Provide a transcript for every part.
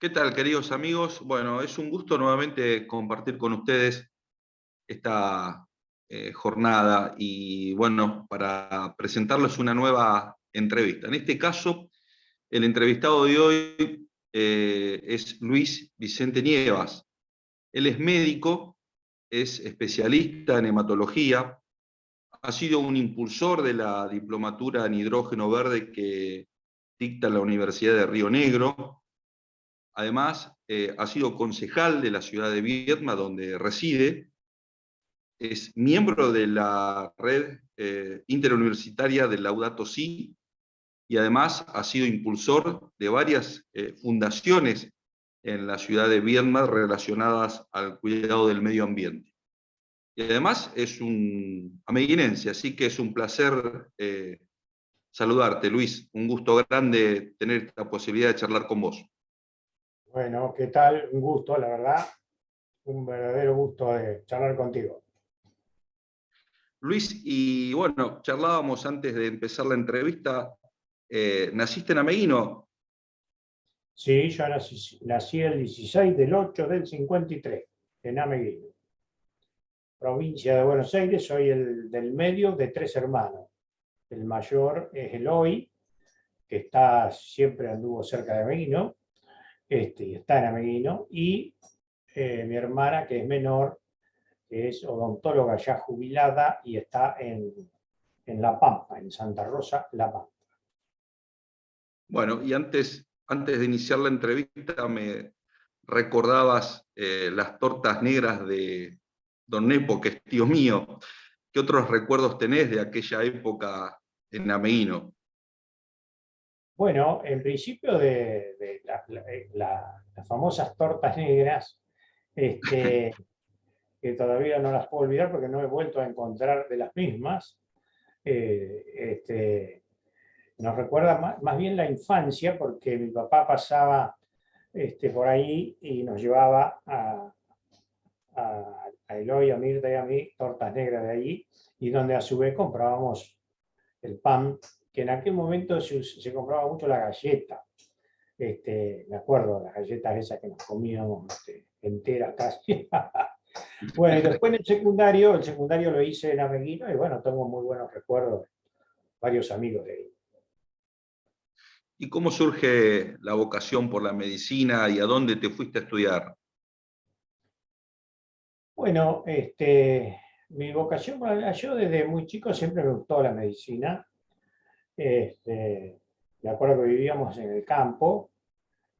¿Qué tal, queridos amigos? Bueno, es un gusto nuevamente compartir con ustedes esta jornada y bueno, para presentarles una nueva entrevista. En este caso, el entrevistado de hoy es Luis Vicente Nievas. Él es médico, es especialista en hematología, ha sido un impulsor de la diplomatura en hidrógeno verde que dicta la Universidad de Río Negro. Además, ha sido concejal de la ciudad de Viedma, donde reside. Es miembro de la red interuniversitaria del Laudato Si y además ha sido impulsor de varias fundaciones en la ciudad de Viedma relacionadas al cuidado del medio ambiente. Y además es un amiguinense, así que es un placer saludarte, Luis. Un gusto grande tener esta posibilidad de charlar con vos. Bueno, ¿qué tal? Un gusto, la verdad, un verdadero gusto de charlar contigo. Luis, y bueno, charlábamos antes de empezar la entrevista, naciste en Ameguino. Sí, yo nací el 16 del 8 del 53, en Ameguino, provincia de Buenos Aires. Soy el del medio de tres hermanos. El mayor es Eloy, que siempre anduvo cerca de Ameguino, y está en Ameguino, y mi hermana, que es menor, que es odontóloga ya jubilada y está en La Pampa, en Santa Rosa, La Pampa. Bueno, y antes de iniciar la entrevista me recordabas las tortas negras de Don Nepo, que es tío mío. ¿Qué otros recuerdos tenés de aquella época en Ameguino? Bueno, en principio de las famosas tortas negras, que todavía no las puedo olvidar porque no he vuelto a encontrar de las mismas. eh, este, Nos recuerda más bien la infancia, porque mi papá pasaba por ahí y nos llevaba a Eloy, a Mirta y a mí tortas negras de allí, y donde a su vez comprábamos el pan, que en aquel momento se compraba mucho la galleta. Me acuerdo, las galletas esas que nos comíamos enteras casi. Bueno, y después en el secundario lo hice en Ameguino y bueno, tengo muy buenos recuerdos, varios amigos de ahí. ¿Y cómo surge la vocación por la medicina y a dónde te fuiste a estudiar? Bueno, mi vocación, yo desde muy chico siempre me gustó la medicina. Me acuerdo que vivíamos en el campo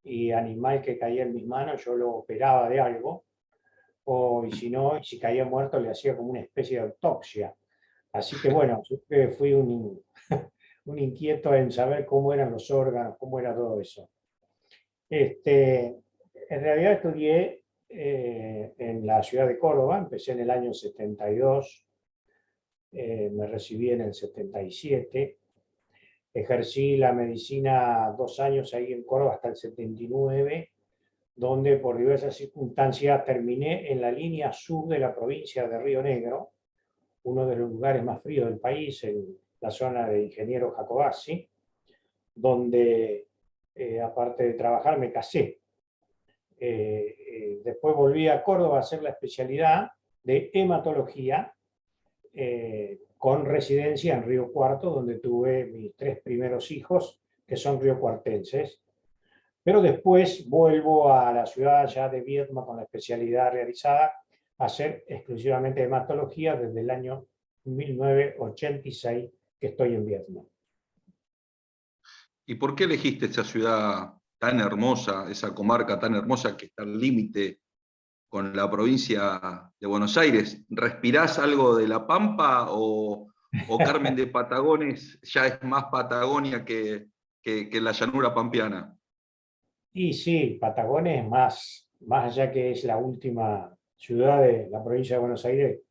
y animal que caía en mis manos yo lo operaba de algo, y si no, y si caía muerto le hacía como una especie de autopsia. Así que bueno, yo fui un inquieto en saber cómo eran los órganos, cómo era todo eso. En realidad estudié en la ciudad de Córdoba, empecé en el año 72, me recibí en el 77, ejercí la medicina 2 años ahí en Córdoba hasta el 79, donde por diversas circunstancias terminé en la línea sur de la provincia de Río Negro, uno de los lugares más fríos del país, en la zona de Ingeniero Jacobacci, donde aparte de trabajar me casé. Después volví a Córdoba a hacer la especialidad de hematología, con residencia en Río Cuarto, donde tuve mis tres primeros hijos, que son riocuartenses. Pero después vuelvo a la ciudad ya de Viedma con la especialidad realizada a hacer exclusivamente hematología desde el año 1986 que estoy en Viedma. ¿Y por qué elegiste esa ciudad tan hermosa, esa comarca tan hermosa que está al límite con la provincia de Buenos Aires? ¿Respirás algo de La Pampa o Carmen de Patagones ya es más Patagonia que la llanura pampeana? Y sí, Patagones es más allá, que es la última ciudad de la provincia de Buenos Aires,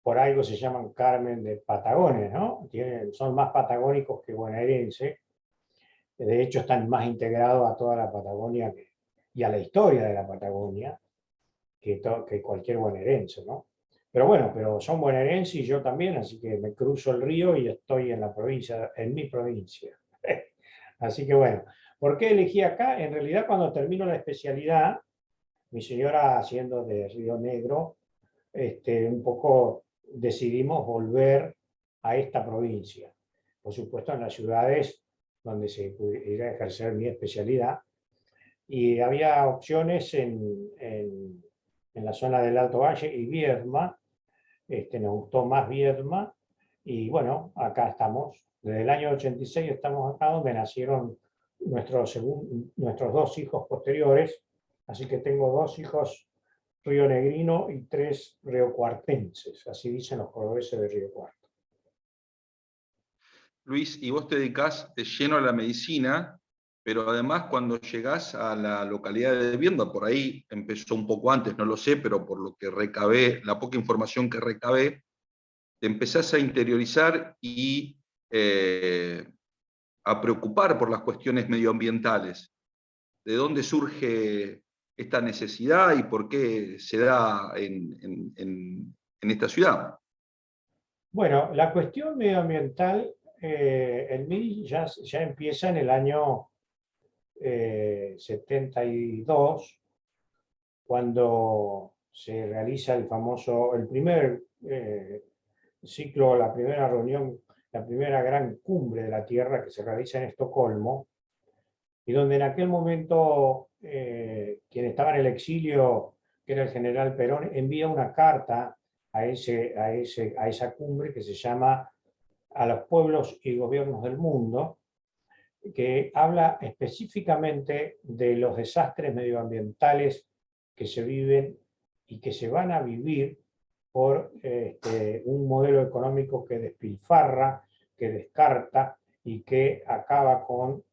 por algo se llaman Carmen de Patagones, ¿no? Son más patagónicos que bonaerenses. De hecho, están más integrados a toda la Patagonia y a la historia de la Patagonia que cualquier bonaerense, ¿no? Pero bueno, pero son bonaerenses y yo también, así que me cruzo el río y estoy en la provincia, en mi provincia. Así que bueno, ¿Por qué elegí acá? En realidad, cuando termino la especialidad, mi señora haciendo de Río Negro, un poco decidimos volver a esta provincia. Por supuesto, en las ciudades donde se pudiera ejercer mi especialidad. Y había opciones en la zona del Alto Valle y Viedma. Nos gustó más Viedma. Y bueno, acá estamos. Desde el año 86 estamos acá, donde nacieron nuestros dos hijos posteriores. Así que tengo dos hijos rionegrino y tres riocuartenses, así dicen los cordobeses de Río Cuarto. Luis, y vos te dedicás de lleno a la medicina, pero además cuando llegás a la localidad de Viedma, por ahí empezó un poco antes, no lo sé, pero por lo que recabé, la poca información que recabé, te empezás a interiorizar y a preocupar por las cuestiones medioambientales. ¿De dónde surge esta necesidad y por qué se da en esta ciudad? Bueno, la cuestión medioambiental, el MIDI ya empieza en el año 72, cuando se realiza el primer ciclo, la primera reunión, la primera gran cumbre de la Tierra que se realiza en Estocolmo, y donde en aquel momento quien estaba en el exilio, que era el general Perón, envía una carta a esa cumbre que se llama A los pueblos y gobiernos del mundo, que habla específicamente de los desastres medioambientales que se viven y que se van a vivir por un modelo económico que despilfarra, que descarta y que acaba con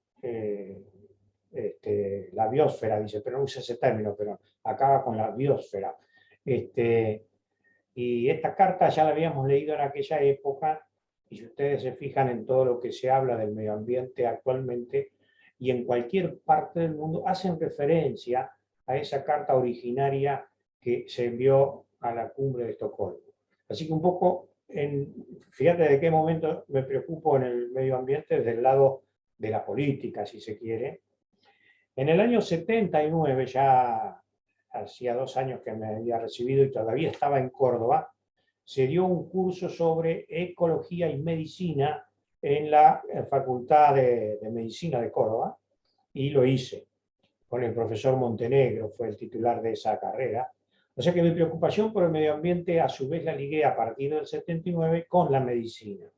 la biosfera, dice, pero no usa ese término, pero acaba con la biosfera. Y esta carta ya la habíamos leído en aquella época, y si ustedes se fijan en todo lo que se habla del medio ambiente actualmente, y en cualquier parte del mundo, hacen referencia a esa carta originaria que se envió a la cumbre de Estocolmo. Así que un poco, fíjate de qué momento me preocupo en el medio ambiente, desde el lado de la política, si se quiere. En el año 79, ya hacía 2 años que me había recibido y todavía estaba en Córdoba, se dio un curso sobre ecología y medicina en la Facultad de Medicina de Córdoba, y lo hice con el profesor Montenegro, fue el titular de esa carrera. O sea que mi preocupación por el medio ambiente a su vez la ligué a partir del 79 con la medicina.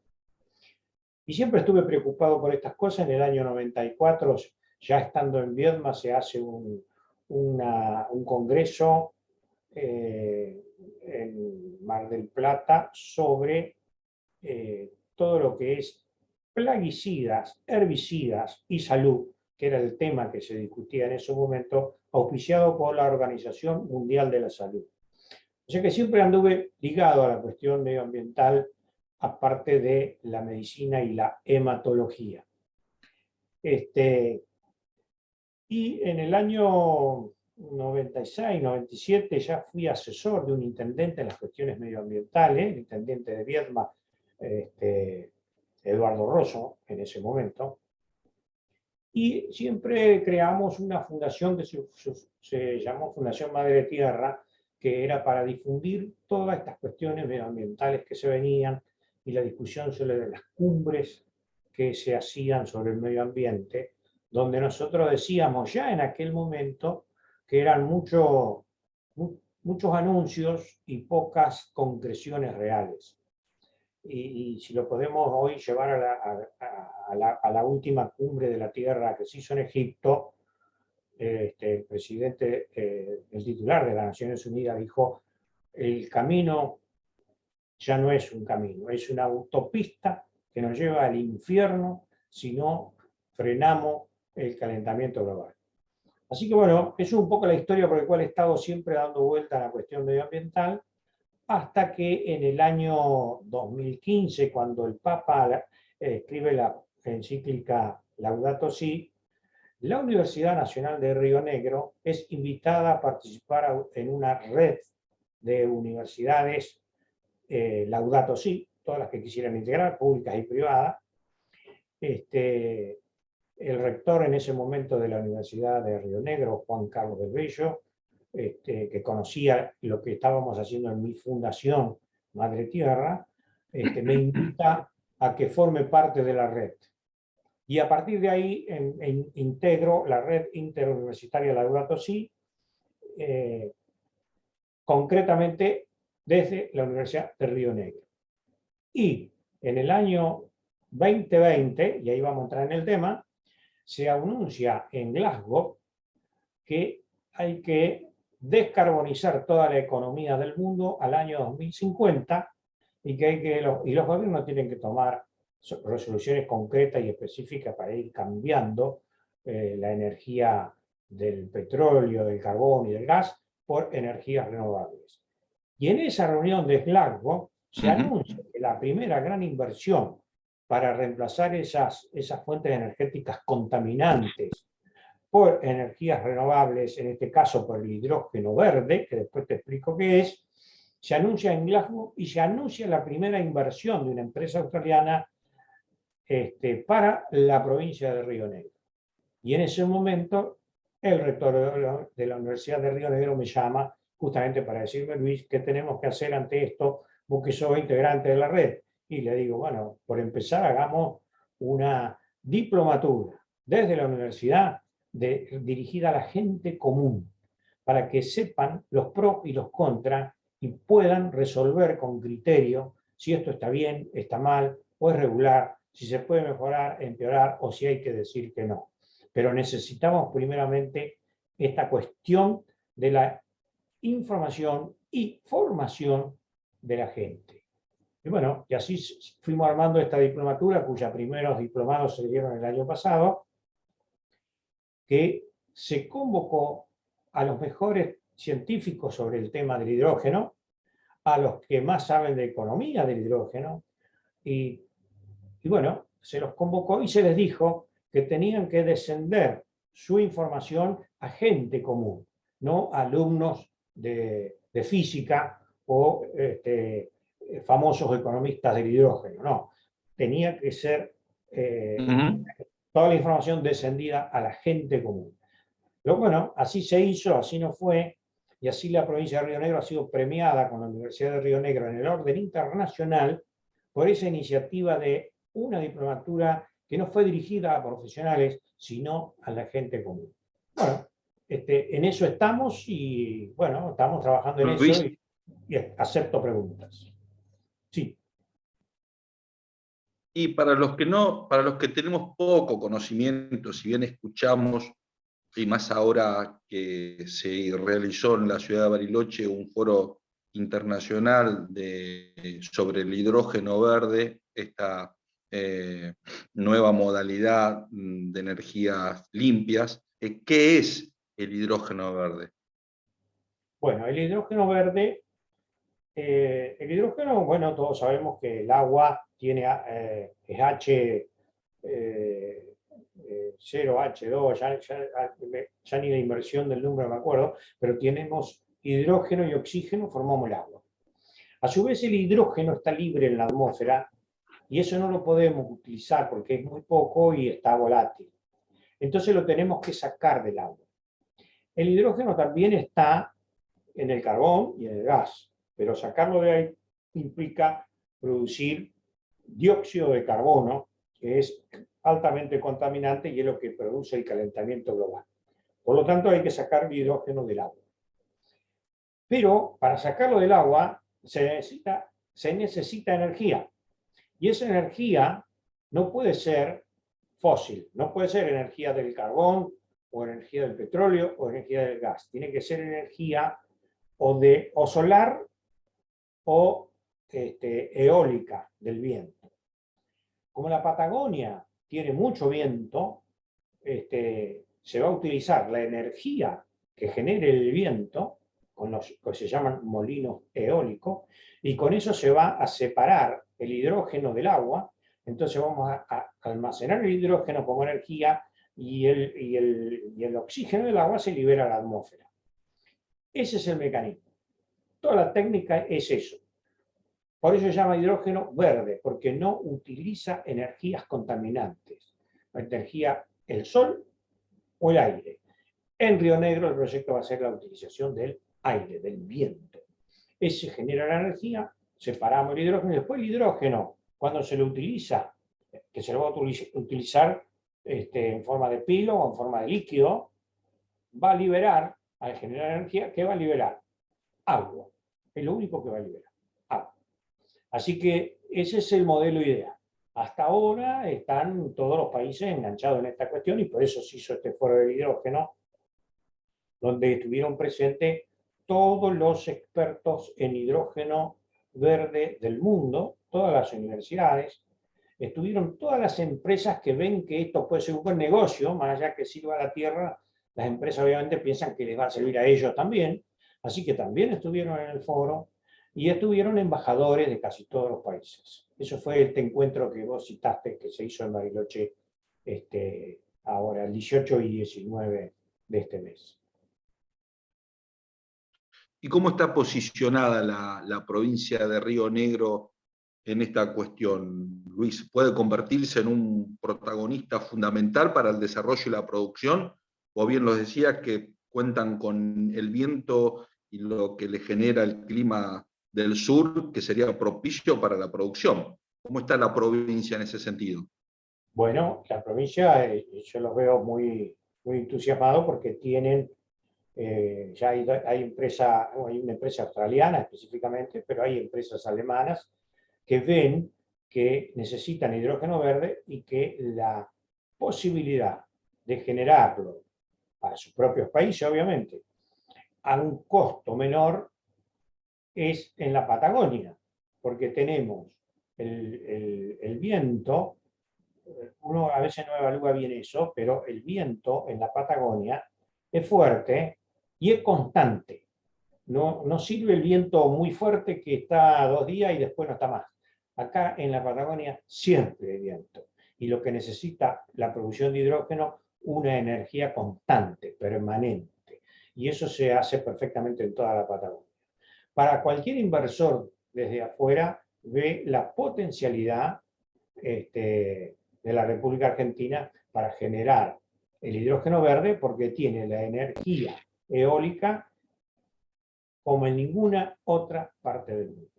Y siempre estuve preocupado por estas cosas. En el año 94, ya estando en Viedma, se hace un congreso en Mar del Plata sobre todo lo que es plaguicidas, herbicidas y salud, que era el tema que se discutía en ese momento, auspiciado por la Organización Mundial de la Salud. O sea que siempre anduve ligado a la cuestión medioambiental, aparte de la medicina y la hematología. Y en el año 96, 97 ya fui asesor de un intendente en las cuestiones medioambientales, el intendente de Viedma, Eduardo Rosso, en ese momento. Y siempre creamos una fundación que se llamó Fundación Madre Tierra, que era para difundir todas estas cuestiones medioambientales que se venían y la discusión sobre las cumbres que se hacían sobre el medio ambiente, donde nosotros decíamos ya en aquel momento que eran muchos anuncios y pocas concreciones reales. Y si lo podemos hoy llevar a la última cumbre de la Tierra que se hizo en Egipto, el presidente, el titular de las Naciones Unidas dijo: el camino ya no es un camino, es una autopista que nos lleva al infierno si no frenamos el calentamiento global. Así que bueno, eso es un poco la historia por la cual he estado siempre dando vuelta a la cuestión medioambiental, hasta que en el año 2015, cuando el Papa escribe la encíclica Laudato Si, la Universidad Nacional de Río Negro es invitada a participar en una red de universidades Laudato Si, todas las que quisieran integrar, públicas y privadas, el rector en ese momento de la Universidad de Río Negro, Juan Carlos del Bello, que conocía lo que estábamos haciendo en mi fundación Madre Tierra, me invita a que forme parte de la red. Y a partir de ahí integro la red interuniversitaria Laudato Si, concretamente desde la Universidad de Río Negro. Y en el año 2020, y ahí vamos a entrar en el tema, se anuncia en Glasgow que hay que descarbonizar toda la economía del mundo al año 2050 y que los gobiernos tienen que tomar resoluciones concretas y específicas para ir cambiando la energía del petróleo, del carbón y del gas por energías renovables. Y en esa reunión de Glasgow se anuncia que la primera gran inversión para reemplazar esas fuentes energéticas contaminantes por energías renovables, en este caso por el hidrógeno verde, que después te explico qué es, se anuncia en Glasgow y se anuncia la primera inversión de una empresa australiana para la provincia de Río Negro. Y en ese momento el rector de la Universidad de Río Negro me llama justamente para decirme: Luis, ¿qué tenemos que hacer ante esto? Vos que sos integrante de la red. Y le digo, bueno, por empezar hagamos una diplomatura desde la universidad dirigida a la gente común, para que sepan los pros y los contras y puedan resolver con criterio si esto está bien, está mal o es regular, si se puede mejorar, empeorar o si hay que decir que no. Pero necesitamos primeramente esta cuestión de la información y formación de la gente. Y bueno, y así fuimos armando esta diplomatura, cuyos primeros diplomados se dieron el año pasado, que se convocó a los mejores científicos sobre el tema del hidrógeno, a los que más saben de economía del hidrógeno, y bueno, se los convocó y se les dijo que tenían que descender su información a gente común, no alumnos de física o famosos economistas del hidrógeno, no. Tenía que ser toda la información descendida a la gente común. Pero bueno, así se hizo, así no fue, y así la provincia de Río Negro ha sido premiada con la Universidad de Río Negro en el orden internacional por esa iniciativa de una diplomatura que no fue dirigida a profesionales, sino a la gente común. Bueno, en eso estamos y bueno, estamos trabajando en eso y acepto preguntas. Sí. Y para los que tenemos poco conocimiento, si bien escuchamos, y más ahora que se realizó en la ciudad de Bariloche un foro internacional sobre el hidrógeno verde, esta nueva modalidad de energías limpias, ¿qué es el hidrógeno verde? Bueno, el hidrógeno verde, bueno, todos sabemos que el agua tiene es H, 0H2, ya ni la inversión del número me acuerdo, pero tenemos hidrógeno y oxígeno, formamos el agua. A su vez el hidrógeno está libre en la atmósfera y eso no lo podemos utilizar porque es muy poco y está volátil. Entonces lo tenemos que sacar del agua. El hidrógeno también está en el carbón y en el gas, pero sacarlo de ahí implica producir dióxido de carbono, que es altamente contaminante y es lo que produce el calentamiento global. Por lo tanto, hay que sacar el hidrógeno del agua. Pero para sacarlo del agua se necesita energía. Y esa energía no puede ser fósil, no puede ser energía del carbón o energía del petróleo o energía del gas. Tiene que ser energía o solar o eólica del viento. Como la Patagonia tiene mucho viento, se va a utilizar la energía que genere el viento, con los que se llaman molinos eólicos, y con eso se va a separar el hidrógeno del agua. Entonces vamos a almacenar el hidrógeno como energía y el oxígeno del agua se libera a la atmósfera. Ese es el mecanismo. Toda la técnica es eso. Por eso se llama hidrógeno verde, porque no utiliza energías contaminantes. La energía el sol o el aire. En Río Negro el proyecto va a ser la utilización del aire, del viento. Ese genera la energía, separamos el hidrógeno y después el hidrógeno, cuando se lo utiliza, que se lo va a utilizar en forma de pilo o en forma de líquido, va a liberar, al generar energía, ¿qué va a liberar? Agua. Es lo único que va a liberar, agua. Así que ese es el modelo ideal. Hasta ahora están todos los países enganchados en esta cuestión y por eso se hizo este foro del hidrógeno, donde estuvieron presentes todos los expertos en hidrógeno verde del mundo, todas las universidades, estuvieron todas las empresas que ven que esto puede ser un buen negocio, más allá que sirva a la tierra, las empresas obviamente piensan que les va a servir a ellos también, así que también estuvieron en el foro y estuvieron embajadores de casi todos los países. Eso fue este encuentro que vos citaste, que se hizo en Bariloche ahora, el 18 y 19 de este mes. ¿Y cómo está posicionada la provincia de Río Negro en esta cuestión, Luis? ¿Puede convertirse en un protagonista fundamental para el desarrollo y la producción? O bien los decías que cuentan con el viento y lo que le genera el clima del sur, que sería propicio para la producción. ¿Cómo está la provincia en ese sentido? Bueno, la provincia, yo los veo muy, muy entusiasmados porque tienen, ya hay una empresa australiana específicamente, pero hay empresas alemanas que ven que necesitan hidrógeno verde y que la posibilidad de generarlo para sus propios países, obviamente, a un costo menor es en la Patagonia, porque tenemos el viento. Uno a veces no evalúa bien eso, pero el viento en la Patagonia es fuerte y es constante. No sirve el viento muy fuerte que está 2 días y después no está más. Acá en la Patagonia siempre hay viento. Y lo que necesita la producción de hidrógeno, una energía constante, permanente. Y eso se hace perfectamente en toda la Patagonia. Para cualquier inversor desde afuera ve la potencialidad de la República Argentina para generar el hidrógeno verde porque tiene la energía eólica como en ninguna otra parte del mundo.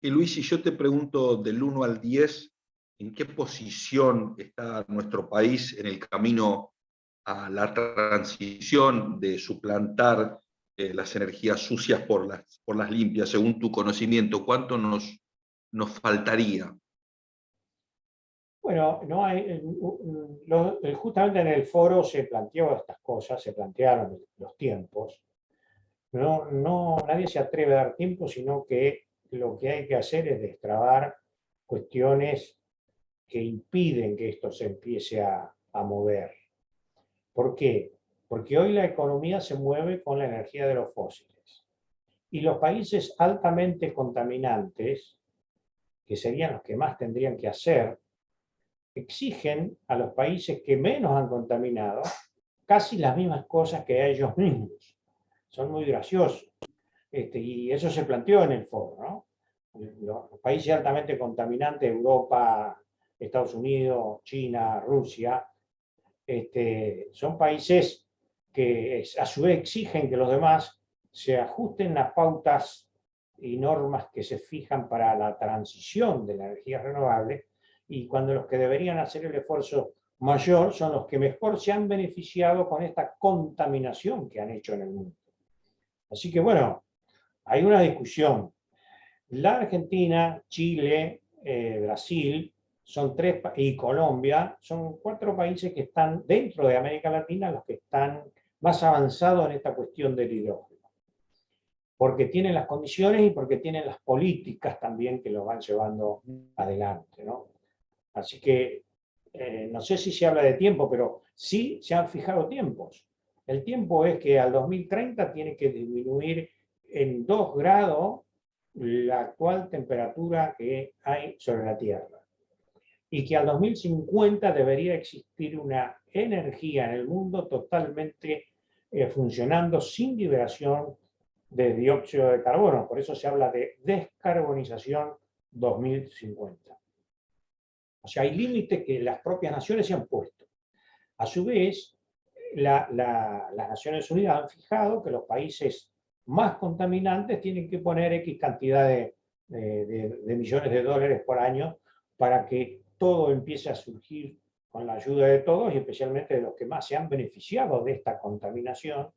Y Luis, si yo te pregunto del 1 al 10, ¿en qué posición está nuestro país en el camino a la transición de suplantar las energías sucias por las limpias, según tu conocimiento? ¿Cuánto nos faltaría? Bueno, no hay, justamente en el foro se planteó estas cosas, se plantearon los tiempos. Nadie se atreve a dar tiempo, sino que lo que hay que hacer es destrabar cuestiones que impiden que esto se empiece a mover. ¿Por qué? Porque hoy la economía se mueve con la energía de los fósiles. Y los países altamente contaminantes, que serían los que más tendrían que hacer, exigen a los países que menos han contaminado casi las mismas cosas que a ellos mismos. Son muy graciosos. Y eso se planteó en el foro, ¿no? Los países altamente contaminantes, Europa, Estados Unidos, China, Rusia, son países que a su vez exigen que los demás se ajusten las pautas y normas que se fijan para la transición de la energía renovable, y cuando los que deberían hacer el esfuerzo mayor son los que mejor se han beneficiado con esta contaminación que han hecho en el mundo. Así que bueno, hay una discusión. La Argentina, Chile, Brasil, y Colombia, son 4 países que están dentro de América Latina los que están más avanzados en esta cuestión del hidrógeno. Porque tienen las condiciones y porque tienen las políticas también que lo van llevando adelante, ¿no? Así que no sé si se habla de tiempo, pero sí se han fijado tiempos. El tiempo es que al 2030 tiene que disminuir en 2 grados la actual temperatura que hay sobre la Tierra. Y que al 2050 debería existir una energía en el mundo totalmente funcionando sin liberación de dióxido de carbono. Por eso se habla de descarbonización 2050. O sea, hay límites que las propias naciones se han puesto. A su vez, las Naciones Unidas han fijado que los países más contaminantes tienen que poner X cantidad de millones de dólares por año para que todo empiece a surgir con la ayuda de todos y especialmente de los que más se han beneficiado de esta contaminación.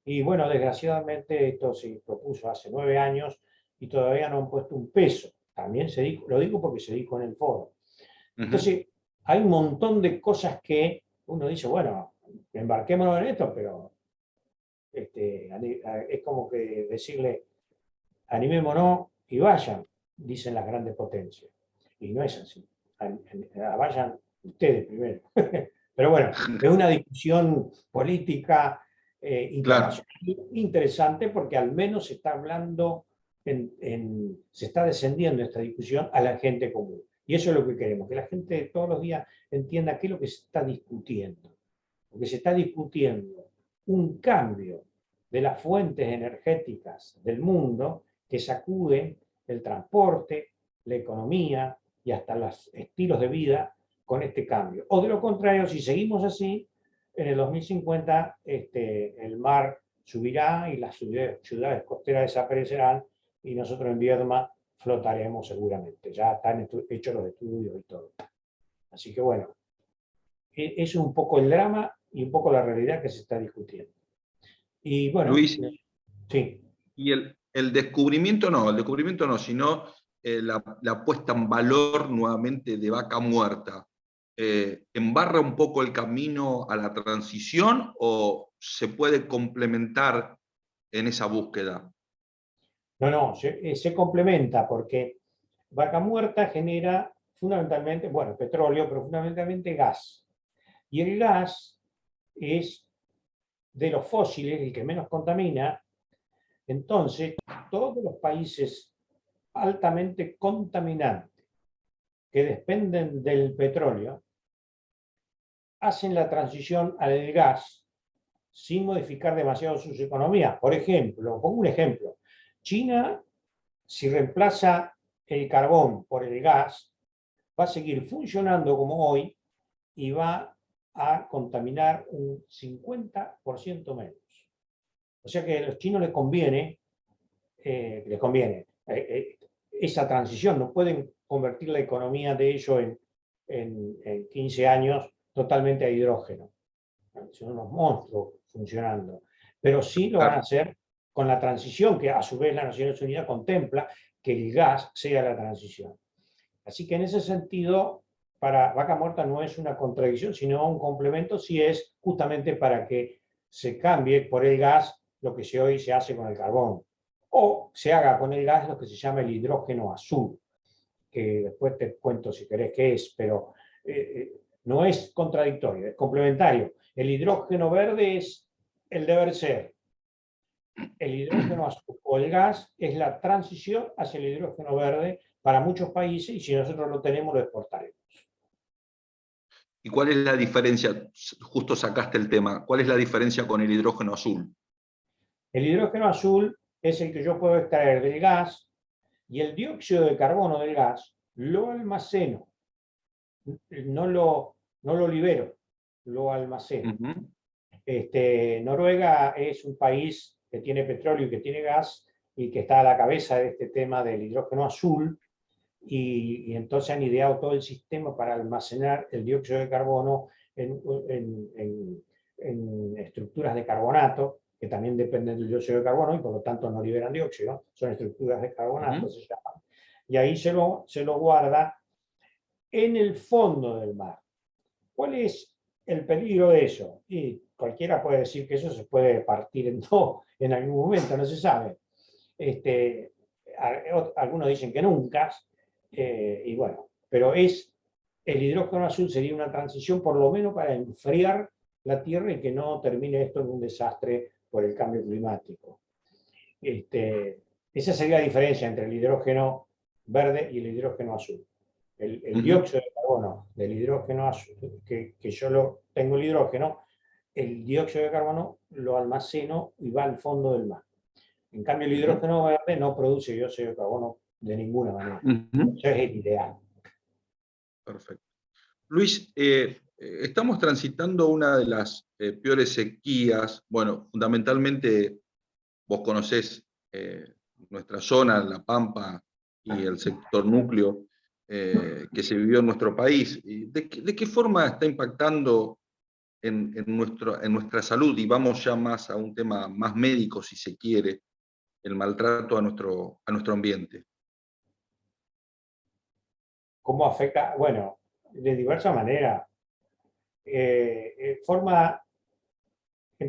Y bueno, desgraciadamente esto se propuso hace 9 años y todavía no han puesto un peso. También se dijo, lo digo porque se dijo en el foro. Entonces, hay un montón de cosas que uno dice, bueno, embarquémonos en esto, pero es como que decirle, animémonos y vayan, dicen las grandes potencias. Y no es así. Vayan ustedes primero. Pero bueno, es una discusión política Claro, internacional interesante porque al menos se está hablando, se está descendiendo esta discusión a la gente común. Y eso es lo que queremos, que la gente todos los días entienda qué es lo que se está discutiendo. Porque se está discutiendo un cambio de las fuentes energéticas del mundo que sacuden el transporte, la economía y hasta los estilos de vida con este cambio. O de lo contrario, si seguimos así, en el 2050 el mar subirá y las ciudades costeras desaparecerán y nosotros en Viedma flotaremos seguramente. Ya están hechos los estudios y todo. Así que bueno, es un poco el drama y un poco la realidad que se está discutiendo. Y bueno, Luis, sí. y el descubrimiento no, sino la puesta en valor nuevamente de Vaca Muerta, ¿embarra un poco el camino a la transición o se puede complementar en esa búsqueda? No, se complementa porque Vaca Muerta genera fundamentalmente, bueno, petróleo, pero fundamentalmente gas. Y el gas es de los fósiles el que menos contamina. Entonces, todos los países altamente contaminantes que dependen del petróleo hacen la transición al gas sin modificar demasiado sus economías. Por ejemplo, pongo un ejemplo. China, si reemplaza el carbón por el gas, va a seguir funcionando como hoy y va a contaminar un 50% menos. O sea que a los chinos les conviene esa transición, no pueden convertir la economía de ellos en 15 años totalmente a hidrógeno. Son unos monstruos funcionando, pero sí lo van a Claro. hacer con la transición, que a su vez las Naciones Unidas contempla que el gas sea la transición. Así que en ese sentido, para Vaca Muerta no es una contradicción, sino un complemento, si es justamente para que se cambie por el gas lo que hoy se hace con el carbón, o se haga con el gas lo que se llama el hidrógeno azul, que después te cuento si querés qué es, pero no es contradictorio, es complementario. El hidrógeno verde es el deber ser. El hidrógeno azul o el gas es la transición hacia el hidrógeno verde para muchos países y si nosotros lo tenemos, lo exportaremos. ¿Y cuál es la diferencia? Justo sacaste el tema. ¿Cuál es la diferencia con el hidrógeno azul? El hidrógeno azul es el que yo puedo extraer del gas y el dióxido de carbono del gas lo almaceno, no lo libero, lo almaceno. Noruega es un país que tiene petróleo y que tiene gas y que está a la cabeza de este tema del hidrógeno azul y entonces han ideado todo el sistema para almacenar el dióxido de carbono en estructuras de carbonato que también dependen del dióxido de carbono y por lo tanto no liberan dióxido, son estructuras de carbonato, se llaman. Y ahí se lo guarda en el fondo del mar. ¿Cuál es el peligro de eso? Y cualquiera puede decir que eso se puede partir en dos en algún momento, no se sabe. Algunos dicen que nunca, y bueno, pero el hidrógeno azul sería una transición por lo menos para enfriar la Tierra y que no termine esto en un desastre por el cambio climático. Esa sería la diferencia entre el hidrógeno verde y el hidrógeno azul. El dióxido de carbono del hidrógeno azul, que yo tengo el hidrógeno, el dióxido de carbono lo almaceno y va al fondo del mar. En cambio, el hidrógeno verde no produce dióxido de carbono de ninguna manera. Eso es el ideal. Perfecto. Luis, estamos transitando una de las peores sequías. Bueno, fundamentalmente vos conocés nuestra zona, La Pampa y el sector núcleo que se vivió en nuestro país. ¿De qué forma está impactando en nuestra salud? Y vamos ya más a un tema más médico, si se quiere, el maltrato a nuestro ambiente. ¿Cómo afecta? Bueno, de diversas maneras. En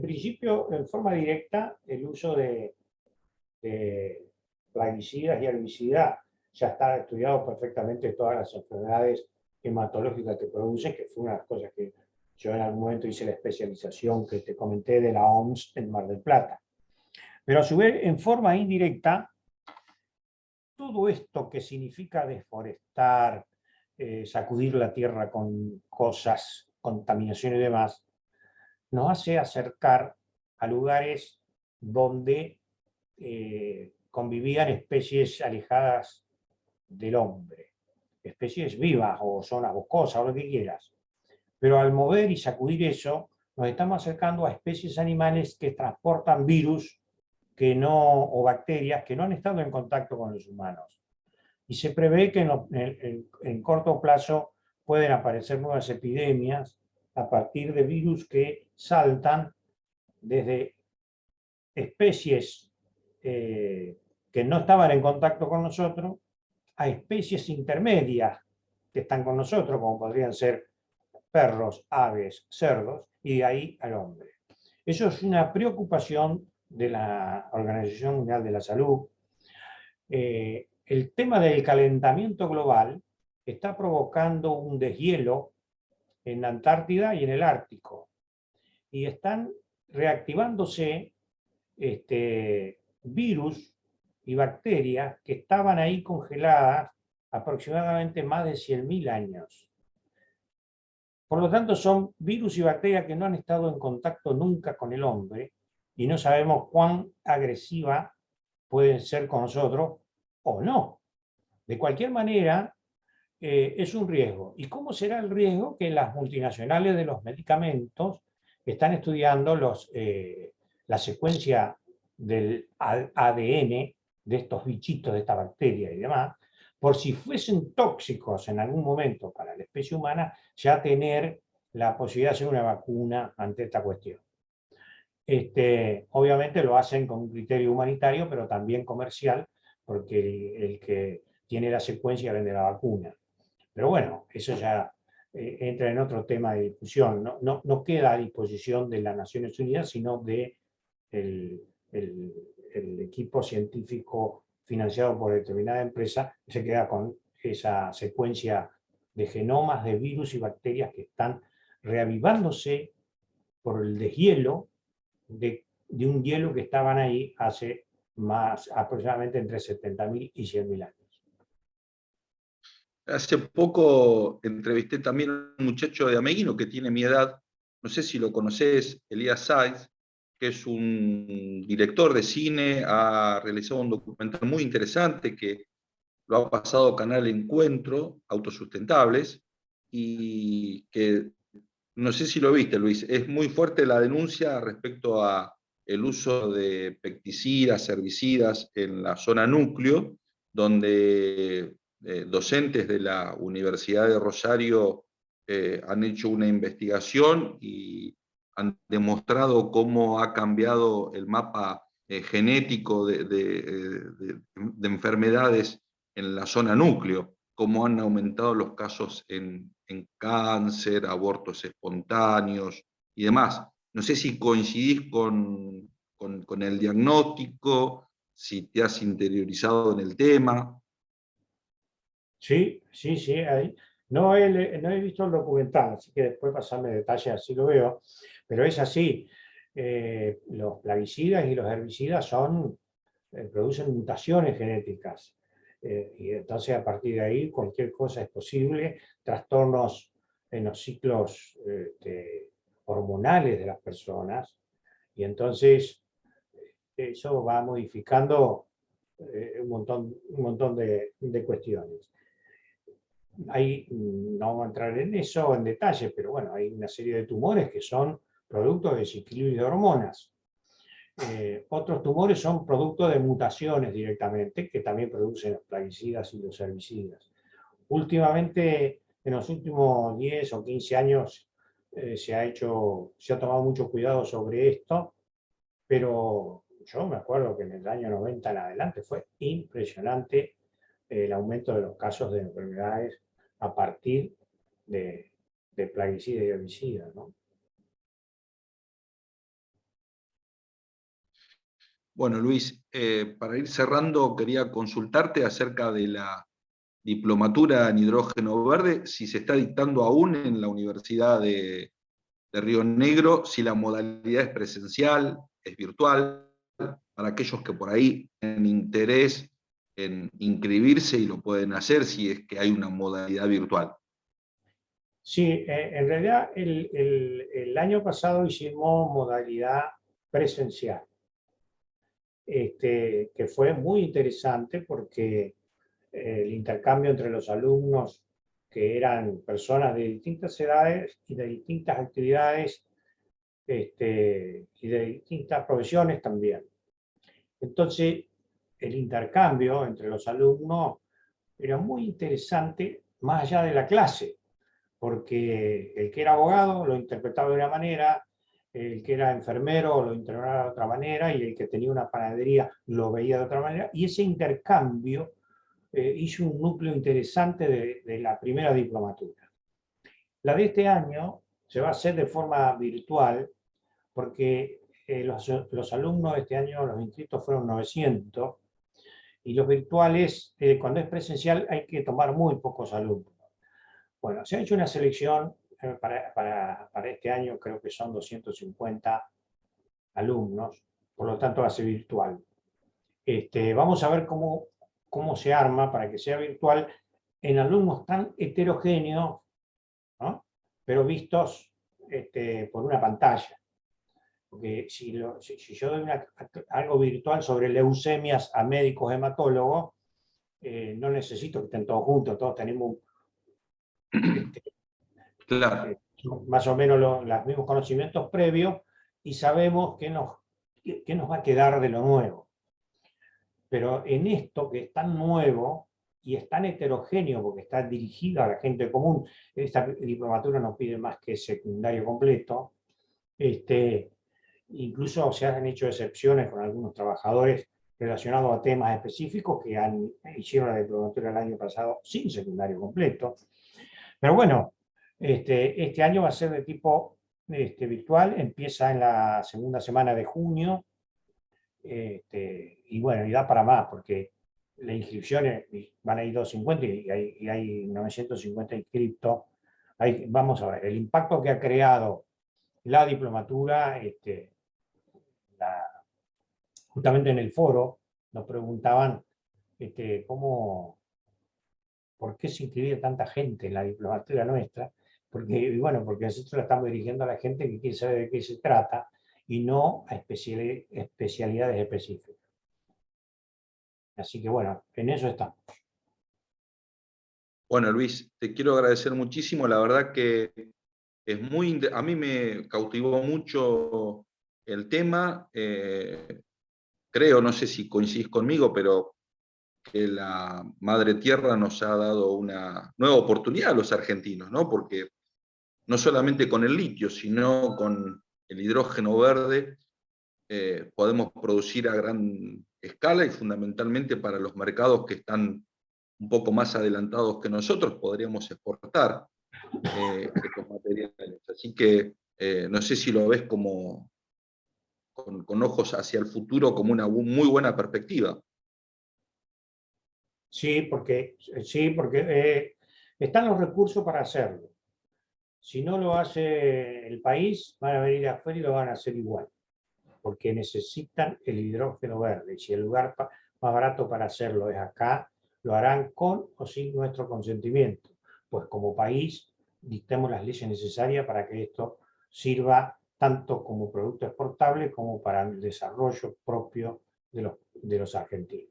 principio, en forma directa, el uso de plaguicidas y herbicidas ya está estudiado perfectamente todas las enfermedades hematológicas que producen, que fue una de las cosas que yo en algún momento hice la especialización que te comenté de la OMS en Mar del Plata. Pero a su vez, en forma indirecta, todo esto que significa deforestar, sacudir la tierra con cosas, contaminación y demás, nos hace acercar a lugares donde convivían especies alejadas del hombre, especies vivas o zonas boscosas o lo que quieras. Pero al mover y sacudir eso, nos estamos acercando a especies animales que transportan virus que no, o bacterias que no han estado en contacto con los humanos. Y se prevé que en corto plazo pueden aparecer nuevas epidemias a partir de virus que saltan desde especies que no estaban en contacto con nosotros a especies intermedias que están con nosotros, como podrían ser perros, aves, cerdos, y de ahí al hombre. Eso es una preocupación de la Organización Mundial de la Salud. El tema del calentamiento global está provocando un deshielo en la Antártida y en el Ártico. Y están reactivándose virus y bacterias que estaban ahí congeladas aproximadamente más de 100.000 años. Por lo tanto, son virus y bacterias que no han estado en contacto nunca con el hombre y no sabemos cuán agresiva pueden ser con nosotros o no. De cualquier manera, es un riesgo. ¿Y cómo será el riesgo? Que las multinacionales de los medicamentos están estudiando la secuencia del ADN de estos bichitos, de esta bacteria y demás, por si fuesen tóxicos en algún momento para la especie humana, ya tener la posibilidad de hacer una vacuna ante esta cuestión. Obviamente lo hacen con un criterio humanitario, pero también comercial, porque el que tiene la secuencia vende la vacuna. Pero bueno, eso ya entra en otro tema de discusión. No queda a disposición de las Naciones Unidas, sino de el equipo científico financiado por determinada empresa, que se queda con esa secuencia de genomas de virus y bacterias que están reavivándose por el deshielo de un hielo que estaban ahí hace más aproximadamente entre 70.000 y 100.000 años. Hace poco entrevisté también a un muchacho de Ameguino que tiene mi edad, no sé si lo conocés, Elías Sáenz, que es un director de cine, ha realizado un documental muy interesante que lo ha pasado a Canal Encuentro, Autosustentables, y que no sé si lo viste, Luis, es muy fuerte la denuncia respecto a el uso de pesticidas, herbicidas en la zona núcleo, donde docentes de la Universidad de Rosario han hecho una investigación y han demostrado cómo ha cambiado el mapa genético de enfermedades en la zona núcleo, cómo han aumentado los casos en cáncer, abortos espontáneos y demás. No sé si coincidís con el diagnóstico, si te has interiorizado en el tema. Sí. No he visto el documental, así que después pasarme detalles, así lo veo, pero es así. Los plaguicidas y los herbicidas producen mutaciones genéticas. Y entonces a partir de ahí cualquier cosa es posible, trastornos en los ciclos hormonales de las personas, y entonces eso va modificando un montón de cuestiones. Ahí no vamos a entrar en eso en detalle, pero bueno, hay una serie de tumores que son producto de desequilibrio de hormonas. Otros tumores son producto de mutaciones directamente, que también producen los plaguicidas y los herbicidas. Últimamente, en los últimos 10 o 15 años, se ha tomado mucho cuidado sobre esto, pero yo me acuerdo que en el año 90 en adelante fue impresionante el aumento de los casos de enfermedades a partir de, de plaguicidas y herbicidas, ¿no? Bueno, Luis, para ir cerrando, quería consultarte acerca de la diplomatura en hidrógeno verde, si se está dictando aún en la Universidad de Río Negro, si la modalidad es presencial, es virtual, para aquellos que por ahí tienen interés en inscribirse y lo pueden hacer si es que hay una modalidad virtual. Sí, en realidad el año pasado hicimos modalidad presencial, que fue muy interesante porque el intercambio entre los alumnos, que eran personas de distintas edades y de distintas actividades y de distintas profesiones también. Entonces, el intercambio entre los alumnos era muy interesante más allá de la clase, porque el que era abogado lo interpretaba de una manera, el que era enfermero lo interpretaba de otra manera y el que tenía una panadería lo veía de otra manera, y ese intercambio hizo un núcleo interesante de la primera diplomatura. La de este año se va a hacer de forma virtual porque los alumnos de este año, los inscritos fueron 900, y los virtuales, cuando es presencial, hay que tomar muy pocos alumnos. Bueno, se ha hecho una selección para este año, creo que son 250 alumnos, por lo tanto va a ser virtual. Vamos a ver cómo se arma para que sea virtual en alumnos tan heterogéneos, ¿no? Pero vistos por una pantalla. Porque si yo doy algo virtual sobre leucemias a médicos hematólogos, no necesito que estén todos juntos, todos tenemos este, Claro. más o menos los mismos conocimientos previos y sabemos qué nos va a quedar de lo nuevo. Pero en esto que es tan nuevo y es tan heterogéneo porque está dirigido a la gente común, esta diplomatura no pide más que secundario completo, incluso se han hecho excepciones con algunos trabajadores relacionados a temas específicos que hicieron la diplomatura el año pasado sin secundario completo. Pero bueno, este año va a ser de tipo virtual, empieza en la segunda semana de junio, y bueno, y da para más, porque las inscripciones van a ir 250 y hay 950 inscriptos. Vamos a ver, el impacto que ha creado la diplomatura, justamente en el foro nos preguntaban por qué se inscribía tanta gente en la diplomatura nuestra, porque nosotros la estamos dirigiendo a la gente que quiere saber de qué se trata y no a especialidades específicas. Así que bueno, en eso estamos. Bueno, Luis, te quiero agradecer muchísimo. La verdad que a mí me cautivó mucho el tema. Creo, no sé si coincidís conmigo, pero que la Madre Tierra nos ha dado una nueva oportunidad a los argentinos, ¿no? Porque no solamente con el litio, sino con el hidrógeno verde, podemos producir a gran escala y fundamentalmente para los mercados que están un poco más adelantados que nosotros, podríamos exportar estos materiales. Así que no sé si lo ves como con ojos hacia el futuro como una muy buena perspectiva. Sí, porque están los recursos para hacerlo. Si no lo hace el país, van a venir de afuera y lo van a hacer igual, porque necesitan el hidrógeno verde. Y si el lugar más barato para hacerlo es acá, lo harán con o sin nuestro consentimiento. Pues como país, dictemos las leyes necesarias para que esto sirva tanto como producto exportable como para el desarrollo propio de los argentinos.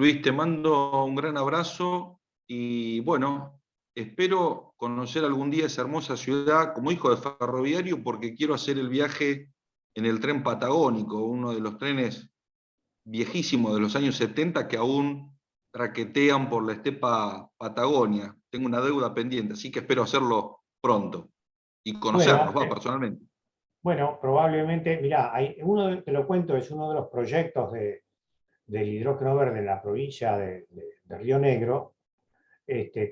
Luis, te mando un gran abrazo y bueno, espero conocer algún día esa hermosa ciudad como hijo de ferroviario porque quiero hacer el viaje en el tren patagónico, uno de los trenes viejísimos de los años 70 que aún traquetean por la estepa Patagonia. Tengo una deuda pendiente, así que espero hacerlo pronto y Bueno, conocerlos, personalmente. bueno, probablemente, mirá, te lo cuento, es uno de los proyectos del hidrógeno verde en la provincia de Río Negro,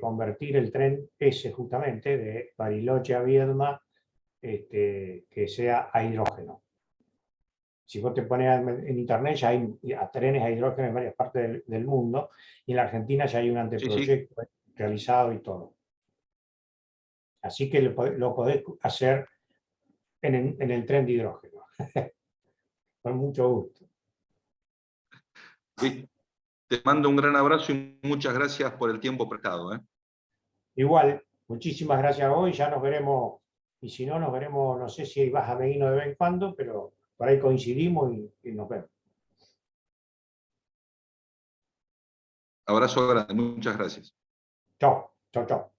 convertir el tren ese justamente de Bariloche a Viedma, que sea a hidrógeno. Si vos te pones en internet, ya hay trenes a hidrógeno en varias partes del mundo, y en la Argentina ya hay un Sí, sí. anteproyecto realizado y todo. Así que lo podés hacer en el tren de hidrógeno. Con mucho gusto. Luis, te mando un gran abrazo y muchas gracias por el tiempo prestado. Igual, muchísimas gracias a vos y ya nos veremos, y si no, nos veremos, no sé si vas a Meguino de vez en cuando, pero por ahí coincidimos y nos vemos. Abrazo grande, muchas gracias. Chao, chao, chao.